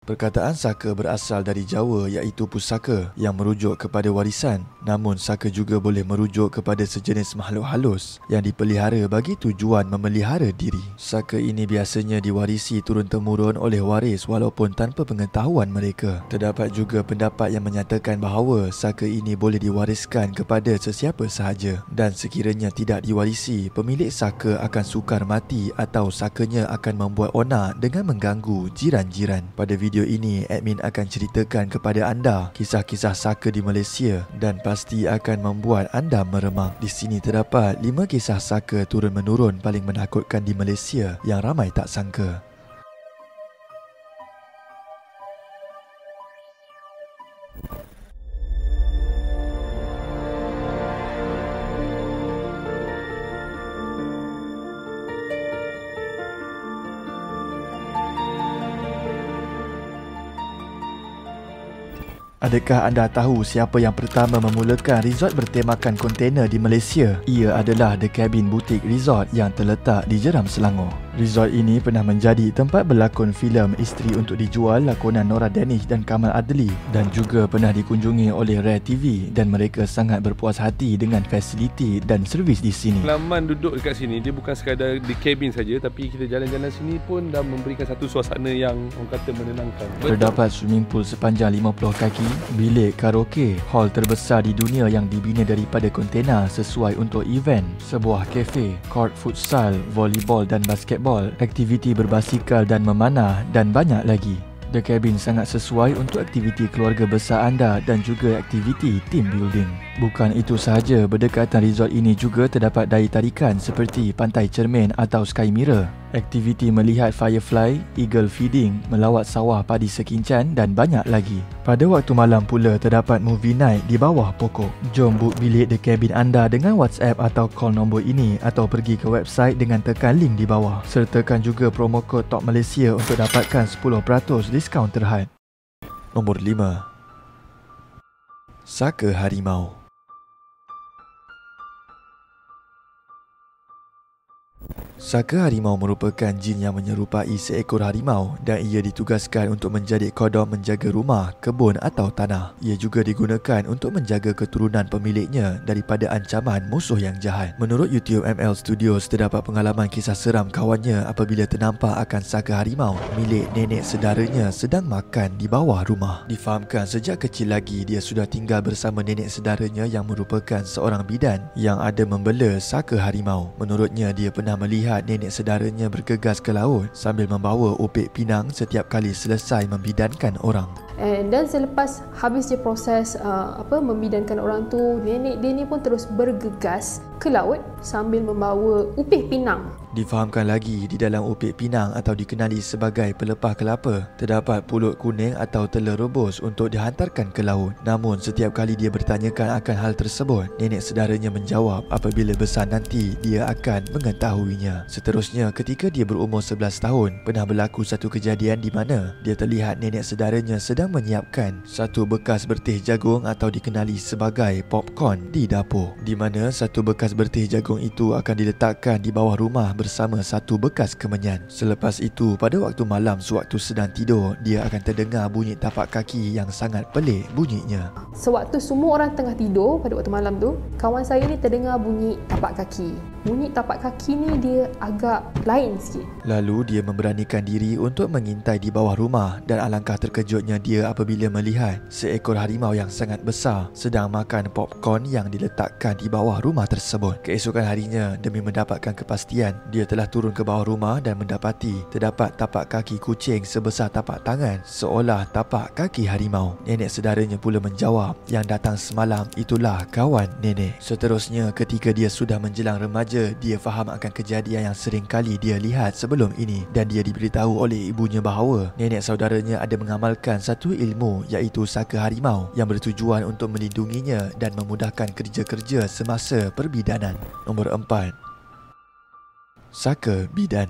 Perkataan saka berasal dari Jawa iaitu pusaka yang merujuk kepada warisan. Namun saka juga boleh merujuk kepada sejenis makhluk halus yang dipelihara bagi tujuan memelihara diri. Saka ini biasanya diwarisi turun-temurun oleh waris walaupun tanpa pengetahuan mereka. Terdapat juga pendapat yang menyatakan bahawa saka ini boleh diwariskan kepada sesiapa sahaja dan sekiranya tidak diwarisi, pemilik saka akan sukar mati atau sakanya akan membuat onak dengan mengganggu jiran-jiran. Pada video ini, admin akan ceritakan kepada anda kisah-kisah saka di Malaysia dan pasti akan membuat anda meremang. Di sini terdapat 5 kisah saka turun-menurun paling menakutkan di Malaysia yang ramai tak sangka. Adakah anda tahu siapa yang pertama memulakan resort bertemakan kontena di Malaysia? Ia adalah The Cabin Boutique Resort yang terletak di Jeram, Selangor. Resort ini pernah menjadi tempat berlakon filem Isteri Untuk Dijual lakonan Nora Danish dan Kamal Adli dan juga pernah dikunjungi oleh Rare TV dan mereka sangat berpuas hati dengan fasiliti dan servis di sini. Pengalaman duduk dekat sini dia bukan sekadar di kabin saja, tapi kita jalan-jalan sini pun dah memberikan satu suasana yang orang kata menenangkan. Terdapat swimming pool sepanjang 50 kaki, bilik karaoke, hall terbesar di dunia yang dibina daripada kontena sesuai untuk event, sebuah kafe, court futsal, volleyball dan basketball, aktiviti berbasikal dan memanah dan banyak lagi. The Cabin sangat sesuai untuk aktiviti keluarga besar anda dan juga aktiviti team building. Bukan itu sahaja, berdekatan resort ini juga terdapat daya tarikan seperti pantai cermin atau sky mirror, aktiviti melihat firefly, eagle feeding, melawat sawah padi sekincan dan banyak lagi. Pada waktu malam pula terdapat movie night di bawah pokok. Jom book bilik The Cabin anda dengan WhatsApp atau call nombor ini atau pergi ke website dengan tekan link di bawah. Sertakan juga promo kod Top Malaysia untuk dapatkan 10% diskaun terhad. Nombor 5. Saka Harimau. Saka harimau merupakan jin yang menyerupai seekor harimau dan ia ditugaskan untuk menjadi kodok menjaga rumah, kebun atau tanah. Ia juga digunakan untuk menjaga keturunan pemiliknya daripada ancaman musuh yang jahat. Menurut YouTube ML Studios, terdapat pengalaman kisah seram kawannya apabila ternampak akan saka harimau milik nenek sedaranya sedang makan di bawah rumah. Difahamkan sejak kecil lagi dia sudah tinggal bersama nenek sedaranya yang merupakan seorang bidan yang ada membela saka harimau. Menurutnya, dia pernah melihat nenek sedaranya bergegas ke laut sambil membawa upik pinang setiap kali selesai membidankan orang. Dan selepas habis je proses membidankan orang tu, nenek dia ni pun terus bergegas ke laut sambil membawa upik pinang. Difahamkan lagi, di dalam upik pinang atau dikenali sebagai pelepah kelapa, terdapat pulut kuning atau telur rebus untuk dihantarkan ke laut. Namun setiap kali dia bertanyakan akan hal tersebut, nenek sedaranya menjawab apabila besar nanti dia akan mengetahuinya. Seterusnya, ketika dia berumur 11 tahun, pernah berlaku satu kejadian di mana dia terlihat nenek sedaranya sedang menyiapkan satu bekas bertih jagung atau dikenali sebagai popcorn di dapur, di mana satu bekas bertih jagung itu akan diletakkan di bawah rumah bersama satu bekas kemenyan. Selepas itu, pada waktu malam sewaktu sedang tidur, dia akan terdengar bunyi tapak kaki yang sangat pelik bunyinya. Sewaktu semua orang tengah tidur pada waktu malam tu, kawan saya ni terdengar bunyi tapak kaki. Bunyi tapak kaki ni dia agak lain sikit. Lalu dia memberanikan diri untuk mengintai di bawah rumah dan alangkah terkejutnya dia apabila melihat seekor harimau yang sangat besar sedang makan popcorn yang diletakkan di bawah rumah tersebut. Keesokan harinya, demi mendapatkan kepastian, dia telah turun ke bawah rumah dan mendapati terdapat tapak kaki kucing sebesar tapak tangan, seolah tapak kaki harimau. Nenek sedaranya pula menjawab yang datang semalam itulah kawan nenek. Seterusnya, ketika dia sudah menjelang remaja, dia faham akan kejadian yang sering kali dia lihat sebelum ini dan dia diberitahu oleh ibunya bahawa nenek saudaranya ada mengamalkan satu ilmu iaitu saka harimau yang bertujuan untuk melindunginya dan memudahkan kerja-kerja semasa perbidanan. Nombor 4. Saka bidan.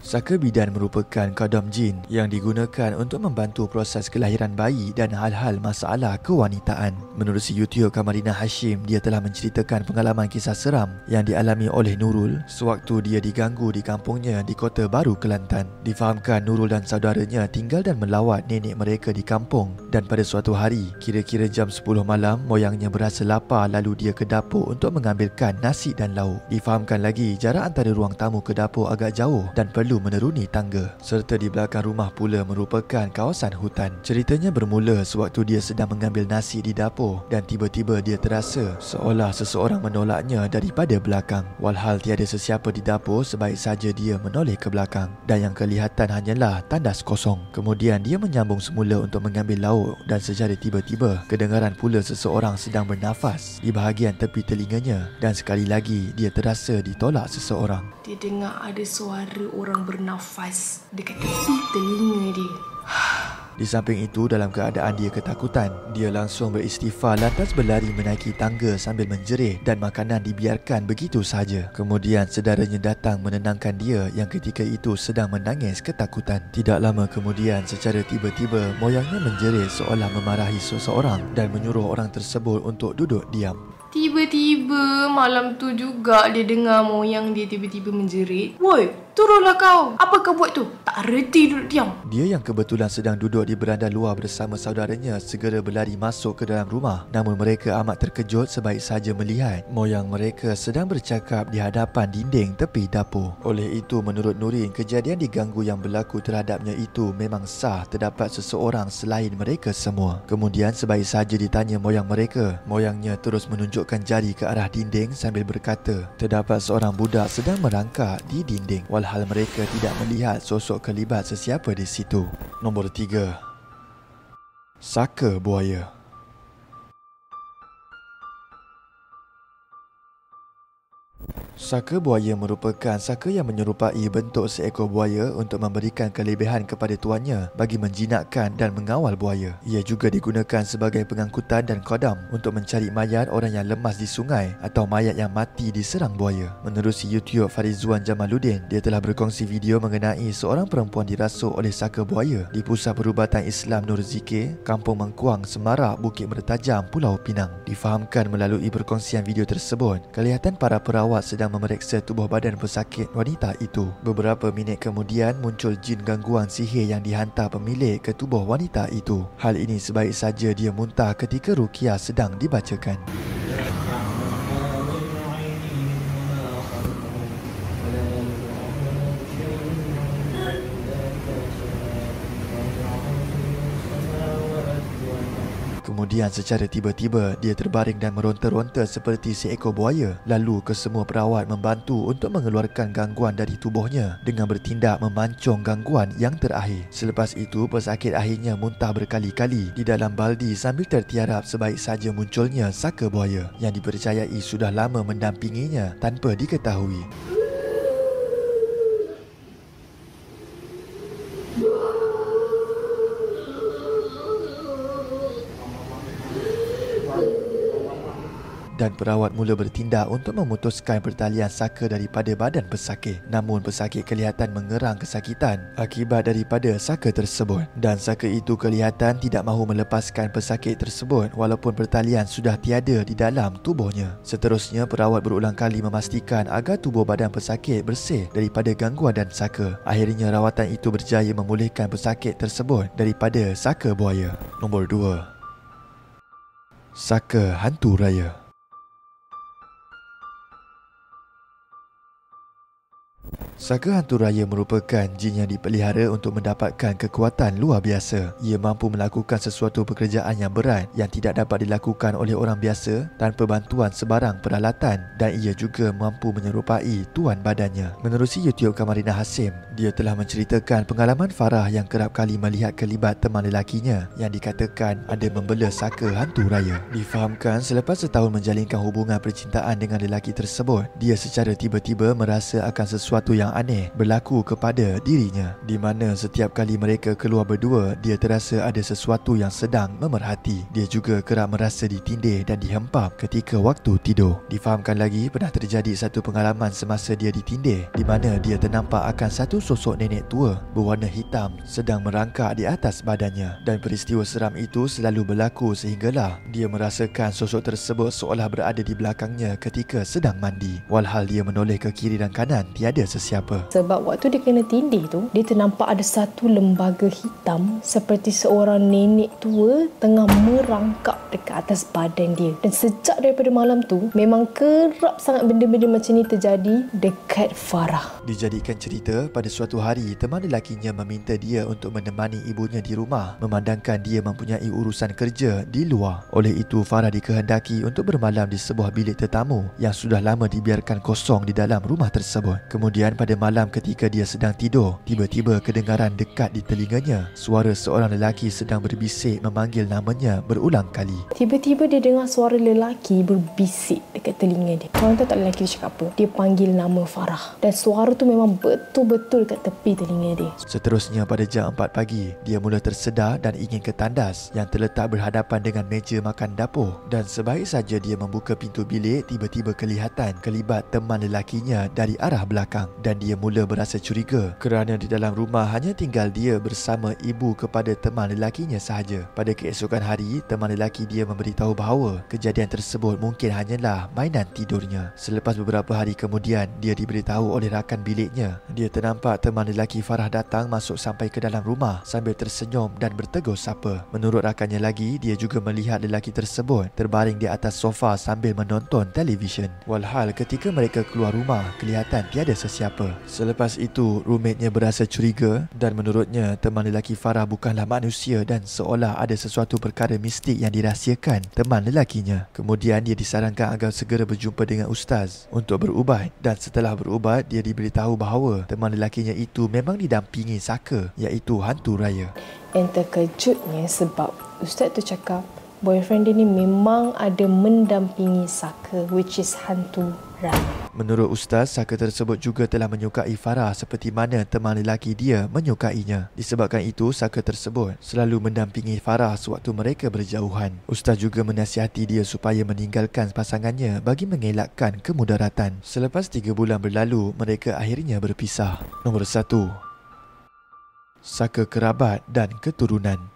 Saka bidan merupakan kodam jin yang digunakan untuk membantu proses kelahiran bayi dan hal-hal masalah kewanitaan. Menerusi YouTube Kamarina Hashim, dia telah menceritakan pengalaman kisah seram yang dialami oleh Nurul sewaktu dia diganggu di kampungnya di Kota Baru, Kelantan. Difahamkan Nurul dan saudaranya tinggal dan melawat nenek mereka di kampung, dan pada suatu hari, kira-kira jam 10 malam, moyangnya berasa lapar lalu dia ke dapur untuk mengambilkan nasi dan lauk. Difahamkan lagi jarak antara ruang tamu ke dapur agak jauh dan perlu meneruni tangga, serta di belakang rumah pula merupakan kawasan hutan. Ceritanya bermula sewaktu dia sedang mengambil nasi di dapur dan tiba-tiba dia terasa seolah seseorang menolaknya daripada belakang. Walhal tiada sesiapa di dapur, sebaik saja dia menoleh ke belakang dan yang kelihatan hanyalah tandas kosong. Kemudian dia menyambung semula untuk mengambil lauk dan secara tiba-tiba kedengaran pula seseorang sedang bernafas di bahagian tepi telinganya, dan sekali lagi dia terasa ditolak seseorang. Dia dengar ada suara orang bernafas dekat tepi telinga dia. Di samping itu, dalam keadaan dia ketakutan, dia langsung beristighfar lantas berlari menaiki tangga sambil menjerih dan makanan dibiarkan begitu saja. Kemudian saudaranya datang menenangkan dia yang ketika itu sedang menangis ketakutan. Tidak lama kemudian, secara tiba-tiba moyangnya menjerit seolah memarahi seseorang dan menyuruh orang tersebut untuk duduk diam. Tiba-tiba malam tu juga dia dengar moyang dia tiba-tiba menjerit. Woi, turunlah kau. Apa kau buat tu? Tak reti duduk diam. Dia yang kebetulan sedang duduk di beranda luar bersama saudaranya segera berlari masuk ke dalam rumah. Namun mereka amat terkejut sebaik saja melihat moyang mereka sedang bercakap di hadapan dinding tepi dapur. Oleh itu, menurut Nurin, kejadian diganggu yang berlaku terhadapnya itu memang sah terdapat seseorang selain mereka semua. Kemudian sebaik saja ditanya moyang mereka, moyangnya terus menunjukkan jari ke arah dinding sambil berkata, terdapat seorang budak sedang merangkak di dinding. Walhal mereka tidak melihat sosok kelibat sesiapa di situ. Nombor 3. Saka buaya. Saka buaya merupakan saka yang menyerupai bentuk seekor buaya untuk memberikan kelebihan kepada tuannya bagi menjinakkan dan mengawal buaya. Ia juga digunakan sebagai pengangkutan dan kodam untuk mencari mayat orang yang lemas di sungai atau mayat yang mati diserang buaya. Menerusi YouTube Farizuan Jamaluddin, dia telah berkongsi video mengenai seorang perempuan dirasuk oleh saka buaya di Pusat Perubatan Islam Nur Zikir, Kampung Mengkuang, Semarak, Bukit Mertajam, Pulau Pinang. Difahamkan melalui perkongsian video tersebut, kelihatan para perawat sedang memeriksa tubuh badan pesakit wanita itu. Beberapa minit kemudian muncul jin gangguan sihir yang dihantar pemilik ke tubuh wanita itu. Hal ini sebaik saja dia muntah ketika ruqyah sedang dibacakan. Kemudian secara tiba-tiba dia terbaring dan meronta-ronta seperti seekor buaya. Lalu kesemua perawat membantu untuk mengeluarkan gangguan dari tubuhnya dengan bertindak memancung gangguan yang terakhir. Selepas itu pesakit akhirnya muntah berkali-kali di dalam baldi sambil tertiarap sebaik saja munculnya saka buaya yang dipercayai sudah lama mendampinginya tanpa diketahui. Dan perawat mula bertindak untuk memutuskan pertalian saka daripada badan pesakit. Namun pesakit kelihatan mengerang kesakitan akibat daripada saka tersebut, dan saka itu kelihatan tidak mahu melepaskan pesakit tersebut walaupun pertalian sudah tiada di dalam tubuhnya. Seterusnya perawat berulang kali memastikan agar tubuh badan pesakit bersih daripada gangguan dan saka. Akhirnya rawatan itu berjaya memulihkan pesakit tersebut daripada saka buaya. Nombor 2. Saka hantu raya. Saka hantu raya merupakan jin yang dipelihara untuk mendapatkan kekuatan luar biasa. Ia mampu melakukan sesuatu pekerjaan yang berat yang tidak dapat dilakukan oleh orang biasa tanpa bantuan sebarang peralatan, dan ia juga mampu menyerupai tuan badannya. Menerusi YouTube Kamarina Hashim, dia telah menceritakan pengalaman Farah yang kerap kali melihat kelibat teman lelakinya yang dikatakan ada membela saka hantu raya. Difahamkan selepas setahun menjalinkan hubungan percintaan dengan lelaki tersebut, dia secara tiba-tiba merasa akan sesuatu sesuatu yang aneh berlaku kepada dirinya, di mana setiap kali mereka keluar berdua, dia terasa ada sesuatu yang sedang memerhati. Dia juga kerap merasa ditindih dan dihempap ketika waktu tidur. Difahamkan lagi pernah terjadi satu pengalaman semasa dia ditindih, di mana dia ternampak akan satu sosok nenek tua berwarna hitam sedang merangkak di atas badannya, dan peristiwa seram itu selalu berlaku sehinggalah dia merasakan sosok tersebut seolah berada di belakangnya ketika sedang mandi. Walhal dia menoleh ke kiri dan kanan, tiada sesiapa. Sebab waktu dia kena tindih tu, dia ternampak ada satu lembaga hitam seperti seorang nenek tua tengah merangkak dekat atas badan dia. Dan sejak daripada malam tu, memang kerap sangat benda-benda macam ni terjadi dekat Farah. Dijadikan cerita, pada suatu hari teman lelakinya meminta dia untuk menemani ibunya di rumah, memandangkan dia mempunyai urusan kerja di luar. Oleh itu, Farah dikehendaki untuk bermalam di sebuah bilik tetamu yang sudah lama dibiarkan kosong di dalam rumah tersebut. Kemudian pada malam ketika dia sedang tidur, tiba-tiba kedengaran dekat di telinganya suara seorang lelaki sedang berbisik memanggil namanya berulang kali. Tiba-tiba dia dengar suara lelaki berbisik dekat telinga dia. Korang tahu tak lelaki dia cakap apa? Dia panggil nama Farah. Dan suara tu memang betul-betul kat tepi telinga dia. Seterusnya pada jam 4 pagi, dia mula tersedar dan ingin ke tandas yang terletak berhadapan dengan meja makan dapur. Dan sebaik saja dia membuka pintu bilik, tiba-tiba kelihatan kelibat teman lelakinya dari arah belakang, dan dia mula berasa curiga kerana di dalam rumah hanya tinggal dia bersama ibu kepada teman lelakinya sahaja. Pada keesokan hari, teman lelaki dia memberitahu bahawa kejadian tersebut mungkin hanyalah mainan tidurnya. Selepas beberapa hari kemudian, dia diberitahu oleh rakan biliknya, dia ternampak teman lelaki Farah datang masuk sampai ke dalam rumah sambil tersenyum dan bertegur sapa. Menurut rakannya lagi, dia juga melihat lelaki tersebut terbaring di atas sofa sambil menonton televisyen. Walhal ketika mereka keluar rumah, kelihatan tiada sesiapa. Selepas itu, roommate-nya berasa curiga dan menurutnya teman lelaki Farah bukanlah manusia dan seolah ada sesuatu perkara mistik yang dirahsiakan teman lelakinya. Kemudian dia disarankan agar segera berjumpa dengan ustaz untuk berubat, dan setelah berubat, dia diberitahu bahawa teman lelakinya itu memang didampingi saka, iaitu hantu raya. Yang terkejutnya sebab ustaz tu cakap boyfriend dia ni memang ada mendampingi saka, which is hantu raya. Menurut ustaz, saka tersebut juga telah menyukai Farah seperti mana teman lelaki dia menyukainya. Disebabkan itu, saka tersebut selalu mendampingi Farah sewaktu mereka berjauhan. Ustaz juga menasihati dia supaya meninggalkan pasangannya bagi mengelakkan kemudaratan. Selepas 3 bulan berlalu, mereka akhirnya berpisah. Nombor 1. Saka kerabat dan keturunan.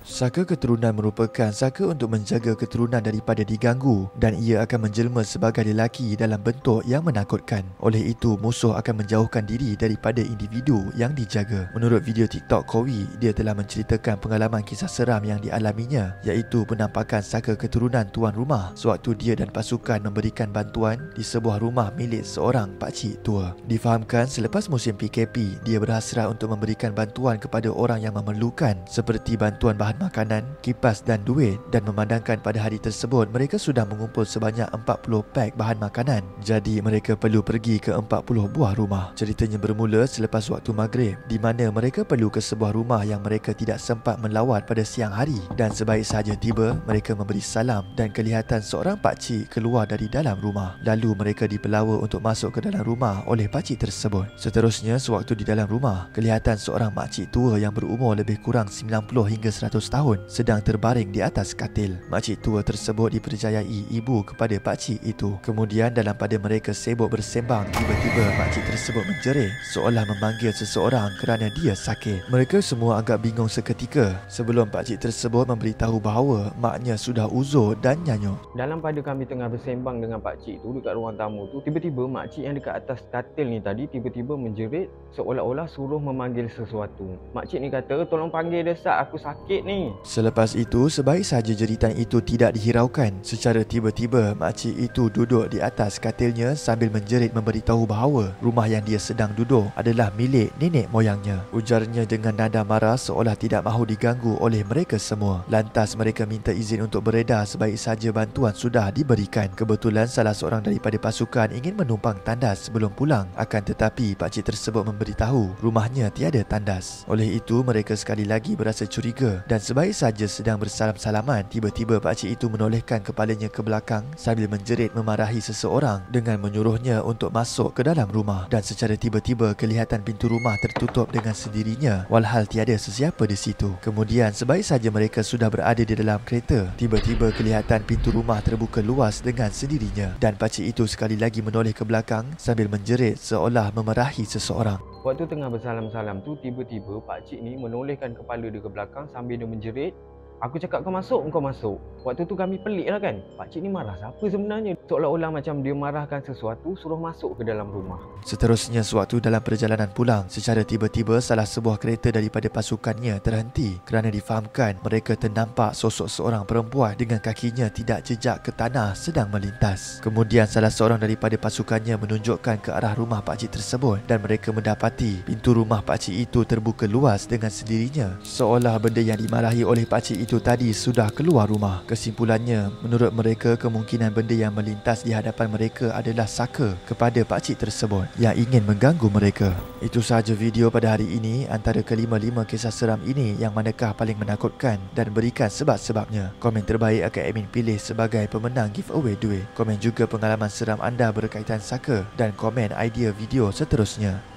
Saka keturunan merupakan saka untuk menjaga keturunan daripada diganggu, dan ia akan menjelma sebagai lelaki dalam bentuk yang menakutkan. Oleh itu, musuh akan menjauhkan diri daripada individu yang dijaga. Menurut video TikTok Kowi, dia telah menceritakan pengalaman kisah seram yang dialaminya, iaitu penampakan saka keturunan tuan rumah sewaktu dia dan pasukan memberikan bantuan di sebuah rumah milik seorang pakcik tua. Difahamkan selepas musim PKP, dia berhasrat untuk memberikan bantuan kepada orang yang memerlukan seperti bantuan bahan makanan, kipas dan duit, dan memandangkan pada hari tersebut mereka sudah mengumpul sebanyak 40 pak bahan makanan. Jadi mereka perlu pergi ke 40 buah rumah. Ceritanya bermula selepas waktu maghrib, di mana mereka perlu ke sebuah rumah yang mereka tidak sempat melawat pada siang hari, dan sebaik sahaja tiba, mereka memberi salam dan kelihatan seorang pakcik keluar dari dalam rumah. Lalu mereka dipelawa untuk masuk ke dalam rumah oleh pakcik tersebut. Seterusnya, sewaktu di dalam rumah, kelihatan seorang makcik tua yang berumur lebih kurang 90 hingga 100 tahun sedang terbaring di atas katil. Makcik tua tersebut dipercayai ibu kepada pakcik itu. Kemudian dalam pada mereka sibuk bersembang, tiba-tiba makcik tersebut menjerit seolah memanggil seseorang kerana dia sakit. Mereka semua agak bingung seketika sebelum pakcik tersebut memberitahu bahawa maknya sudah uzur dan nyanyuk. Dalam pada kami tengah bersembang dengan pakcik tu dekat ruang tamu tu, tiba-tiba makcik yang dekat atas katil ni tadi tiba-tiba menjerit seolah-olah suruh memanggil sesuatu. Makcik ni kata, "Tolong panggil desak, aku sakit ni." Selepas itu, sebaik sahaja jeritan itu tidak dihiraukan, secara tiba-tiba makcik itu duduk di atas katilnya sambil menjerit memberitahu bahawa rumah yang dia sedang duduk adalah milik nenek moyangnya. Ujarnya dengan nada marah seolah tidak mahu diganggu oleh mereka semua. Lantas mereka minta izin untuk beredar sebaik sahaja bantuan sudah diberikan. Kebetulan salah seorang daripada pasukan ingin menumpang tandas sebelum pulang, akan tetapi pakcik tersebut memberitahu rumahnya tiada tandas. Oleh itu, mereka sekali lagi berasa curiga dan Dan sebaik saja sedang bersalam-salaman, tiba-tiba pakcik itu menolehkan kepalanya ke belakang sambil menjerit memarahi seseorang dengan menyuruhnya untuk masuk ke dalam rumah. Dan secara tiba-tiba kelihatan pintu rumah tertutup dengan sendirinya walhal tiada sesiapa di situ. Kemudian sebaik saja mereka sudah berada di dalam kereta, tiba-tiba kelihatan pintu rumah terbuka luas dengan sendirinya dan pakcik itu sekali lagi menoleh ke belakang sambil menjerit seolah memarahi seseorang. Waktu tengah bersalam-salam tu, tiba-tiba pakcik ni menolehkan kepala dia ke belakang sambil dia menjerit, "Aku cakap kau masuk, kau masuk." Waktu tu kami pelik lah kan. Pakcik ni marah siapa sebenarnya? Seolah-olah macam dia marahkan sesuatu, suruh masuk ke dalam rumah. Seterusnya, sewaktu dalam perjalanan pulang, secara tiba-tiba salah sebuah kereta daripada pasukannya terhenti kerana difahamkan mereka ternampak sosok seorang perempuan dengan kakinya tidak jejak ke tanah sedang melintas. Kemudian salah seorang daripada pasukannya menunjukkan ke arah rumah pakcik tersebut dan mereka mendapati pintu rumah pakcik itu terbuka luas dengan sendirinya, seolah benda yang dimarahi oleh pakcik itu tadi sudah keluar rumah. Kesimpulannya, menurut mereka kemungkinan benda yang melintas di hadapan mereka adalah saka kepada pakcik tersebut yang ingin mengganggu mereka. Itu sahaja video pada hari ini. Antara kelima-lima kisah seram ini, yang manakah paling menakutkan, dan berikan sebab-sebabnya. Komen terbaik akan admin pilih sebagai pemenang giveaway duit. Komen juga pengalaman seram anda berkaitan saka dan komen idea video seterusnya.